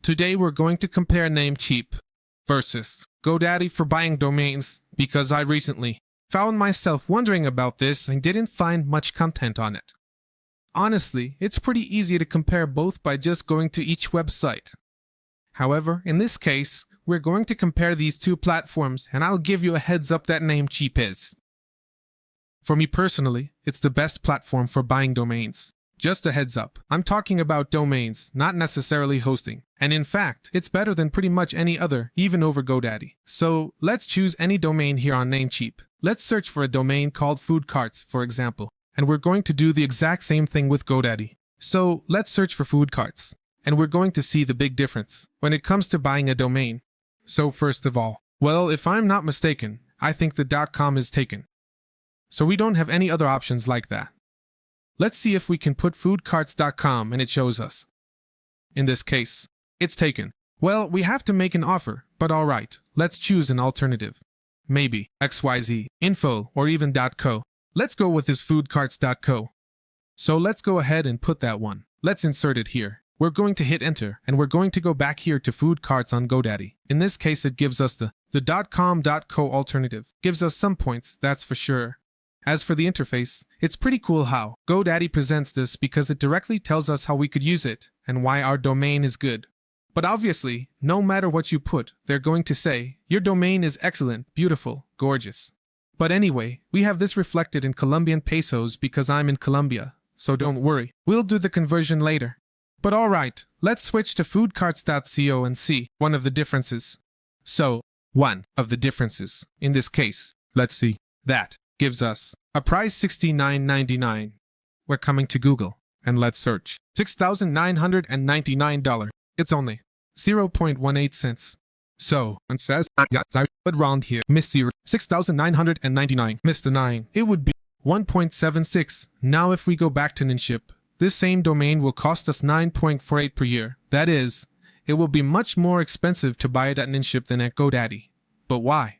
Today we're going to compare Namecheap versus GoDaddy for buying domains because I recently found myself wondering about this and didn't find much content on it. Honestly, it's pretty easy to compare both by just going to each website. However, in this case, we're going to compare these two platforms and I'll give you a heads up that Namecheap is. For me personally, it's the best platform for buying domains. Just a heads up, I'm talking about domains, not necessarily hosting. And in fact, it's better than pretty much any other, even over GoDaddy. So let's choose any domain here on Namecheap. Let's search for a domain called Food Carts, for example. And we're going to do the exact same thing with GoDaddy. So let's search for Food Carts. And we're going to see the big difference when it comes to buying a domain. So first of all, well, if I'm not mistaken, I think the .com is taken. So we don't have any other options like that. Let's see if we can put foodcarts.com and it shows us. In this case, it's taken. Well, we have to make an offer, but alright, let's choose an alternative. Maybe XYZ, info, or even .co. Let's go with this foodcarts.co. So let's go ahead and put that one. Let's insert it here. We're going to hit enter, and we're going to go back here to Food Carts on GoDaddy. In this case, it gives us the .com.co alternative. Gives us some points, that's for sure. As for the interface, it's pretty cool how GoDaddy presents this because it directly tells us how we could use it and why our domain is good. But obviously, no matter what you put, they're going to say, your domain is excellent, beautiful, gorgeous. But anyway, we have this reflected in Colombian pesos because I'm in Colombia, so don't worry, we'll do the conversion later. But alright, let's switch to foodcarts.co and see one of the differences. So, one of the differences, in this case, let's see, that gives us a price $69.99. We're coming to Google, and let's search. $6,999. It's only 0.18 cents. So, it says, but round here, miss 0, 6,999, miss the 9. It would be 1.76. Now if we go back to Namecheap, this same domain will cost us $9.48 per year. That is, it will be much more expensive to buy it at Namecheap than at GoDaddy. But why?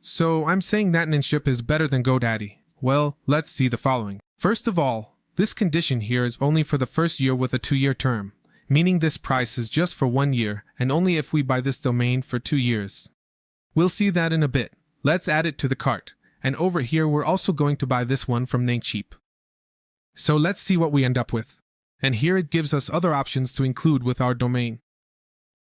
So I'm saying that Namecheap is better than GoDaddy. Well, let's see the following. First of all, this condition here is only for the first year with a 2-year term, meaning this price is just for 1 year and only if we buy this domain for 2 years. We'll see that in a bit. Let's add it to the cart. And over here we're also going to buy this one from Namecheap. So let's see what we end up with. And here it gives us other options to include with our domain.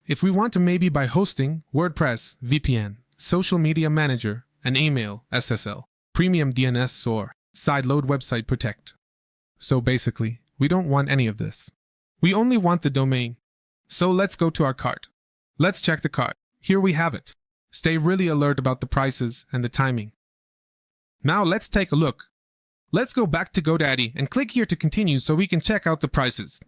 If we want to maybe buy hosting, WordPress, VPN, Social Media Manager, an email, SSL, Premium DNS, or Sideload Website Protect. So basically, we don't want any of this. We only want the domain. So let's go to our cart. Let's check the cart. Here we have it. Stay really alert about the prices and the timing. Now let's take a look. Let's go back to GoDaddy and click here to continue so we can check out the prices.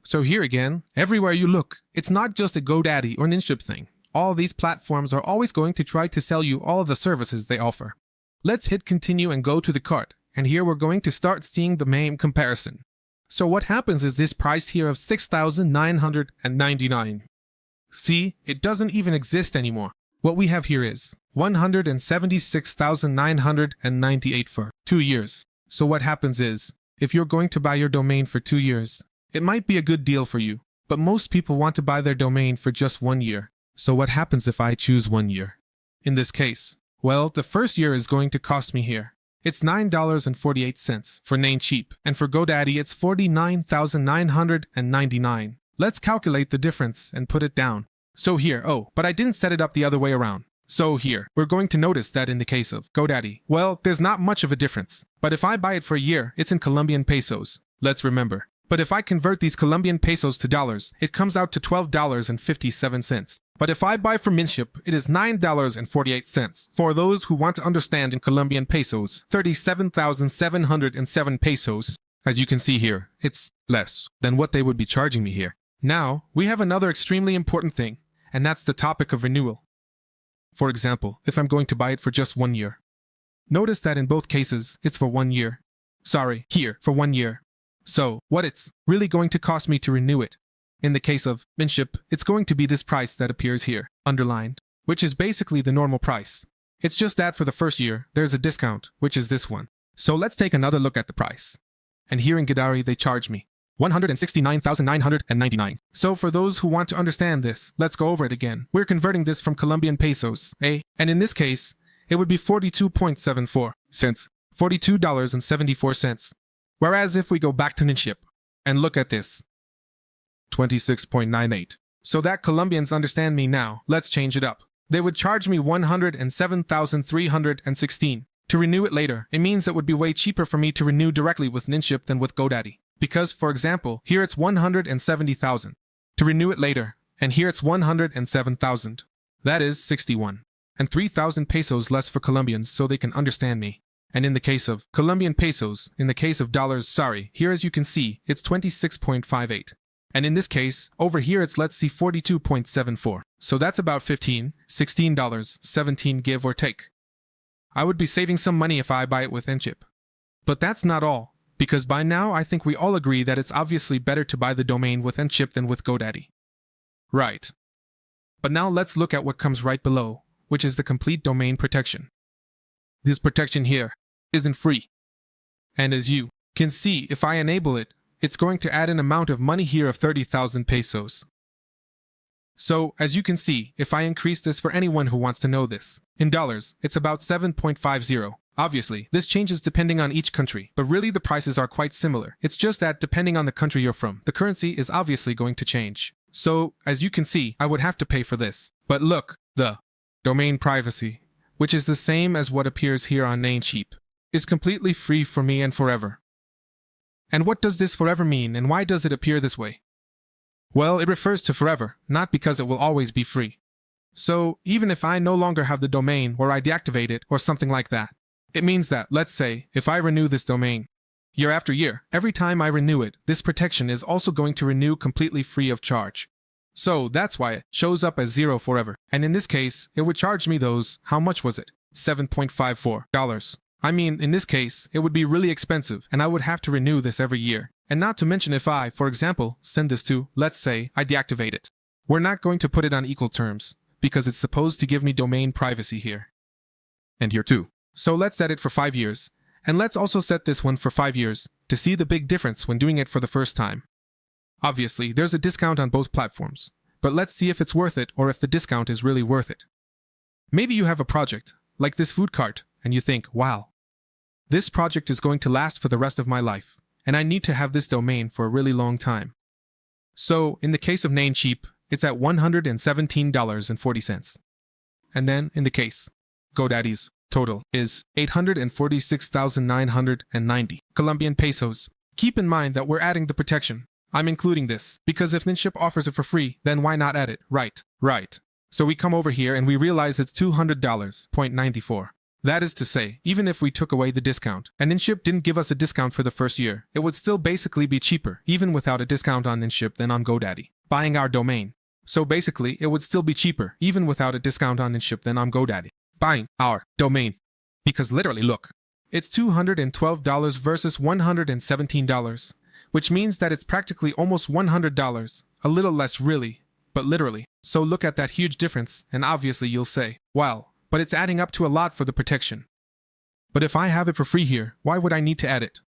So here again, everywhere you look, it's not just a GoDaddy or Namecheap thing. All these platforms are always going to try to sell you all of the services they offer. Let's hit continue and go to the cart, and here we're going to start seeing the main comparison. So what happens is this price here of $6,999. See, it doesn't even exist anymore. What we have here is $176,998 for 2 years. So what happens is, if you're going to buy your domain for 2 years, it might be a good deal for you, but most people want to buy their domain for just 1 year. So what happens if I choose 1 year? In this case, well, the first year is going to cost me here. It's $9.48 for Namecheap, and for GoDaddy it's $49,999. Let's calculate the difference and put it down. So here, oh, but I didn't set it up the other way around. So here, we're going to notice that in the case of GoDaddy, well, there's not much of a difference. But if I buy it for a year, it's in Colombian pesos. Let's remember. But if I convert these Colombian pesos to dollars, it comes out to $12.57. But if I buy from Namecheap, it is $9.48. For those who want to understand in Colombian pesos, 37,707 pesos. As you can see here, it's less than what they would be charging me here. Now, we have another extremely important thing, and that's the topic of renewal. For example, if I'm going to buy it for just 1 year. Notice that in both cases, it's for 1 year. Sorry, here, for 1 year. So, what it's really going to cost me to renew it. In the case of Namecheap, it's going to be this price that appears here, underlined, which is basically the normal price. It's just that for the first year, there's a discount, which is this one. So let's take another look at the price. And here in GoDaddy, they charge me 169,999. So for those who want to understand this, let's go over it again. We're converting this from Colombian pesos, and in this case, it would be 42.74 cents, $42.74. Whereas if we go back to Namecheap and look at this, 26.98. So that Colombians understand me now, let's change it up. They would charge me 107,316. To renew it later, it means it would be way cheaper for me to renew directly with Namecheap than with GoDaddy. Because, for example, here it's 170,000. To renew it later, and here it's 107,000. That is 61. And 3,000 pesos less for Colombians so they can understand me. And in the case of Colombian pesos, in the case of dollars, sorry, here as you can see, it's 26.58. And in this case, over here it's let's see 42.74. So that's about $16, 17 give or take. I would be saving some money if I buy it with Namecheap. But that's not all, because by now I think we all agree that it's obviously better to buy the domain with Namecheap than with GoDaddy. Right. But now let's look at what comes right below, which is the complete domain protection. This protection here isn't free. And as you can see, if I enable it, it's going to add an amount of money here of 30,000 pesos. So, as you can see, if I increase this for anyone who wants to know this, in dollars, it's about 7.50. Obviously, this changes depending on each country, but really the prices are quite similar. It's just that depending on the country you're from, the currency is obviously going to change. So, as you can see, I would have to pay for this. But look, the domain privacy, which is the same as what appears here on Namecheap, is completely free for me and forever. And what does this forever mean, and why does it appear this way? Well, it refers to forever, not because it will always be free. So, even if I no longer have the domain or I deactivate it or something like that, it means that, let's say, if I renew this domain, year after year, every time I renew it, this protection is also going to renew completely free of charge. So, that's why it shows up as 0 forever. And in this case, it would charge me those, how much was it? $7.54. I mean, in this case, it would be really expensive, and I would have to renew this every year. And not to mention if I, for example, send this to, let's say, I deactivate it. We're not going to put it on equal terms, because it's supposed to give me domain privacy here. And here too. So let's set it for 5 years. And let's also set this one for 5 years, to see the big difference when doing it for the first time. Obviously, there's a discount on both platforms, but let's see if it's worth it or if the discount is really worth it. Maybe you have a project, like this food cart, and you think, wow, this project is going to last for the rest of my life, and I need to have this domain for a really long time. So, in the case of Namecheap, it's at $117.40. And then, in the case, GoDaddy's total is 846,990 Colombian pesos. Keep in mind that we're adding the protection. I'm including this, because if Namecheap offers it for free, then why not add it, right? So we come over here and we realize it's $200.94. That is to say, even if we took away the discount, and Namecheap didn't give us a discount for the first year, it would still basically be cheaper, even without a discount on Namecheap than on GoDaddy, buying our domain. So basically, it would still be cheaper, even without a discount on Namecheap than on GoDaddy, buying our domain. Because literally, look, it's $212 versus $117, which means that it's practically almost $100, a little less really, but literally. So look at that huge difference, and obviously you'll say, well, but it's adding up to a lot for the protection. But if I have it for free here, why would I need to add it?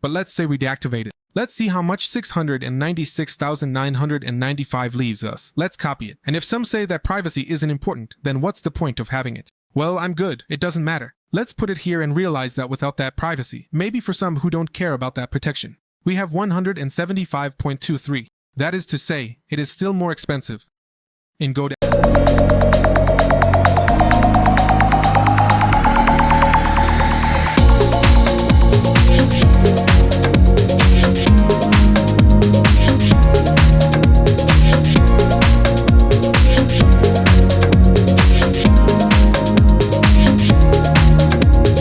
But let's say we deactivate it. Let's see how much 696,995 leaves us. Let's copy it. And if some say that privacy isn't important, then what's the point of having it? Well, I'm good. It doesn't matter. Let's put it here and realize that without that privacy, maybe for some who don't care about that protection, we have 175.23. That is to say, it is still more expensive. In GoDaddy.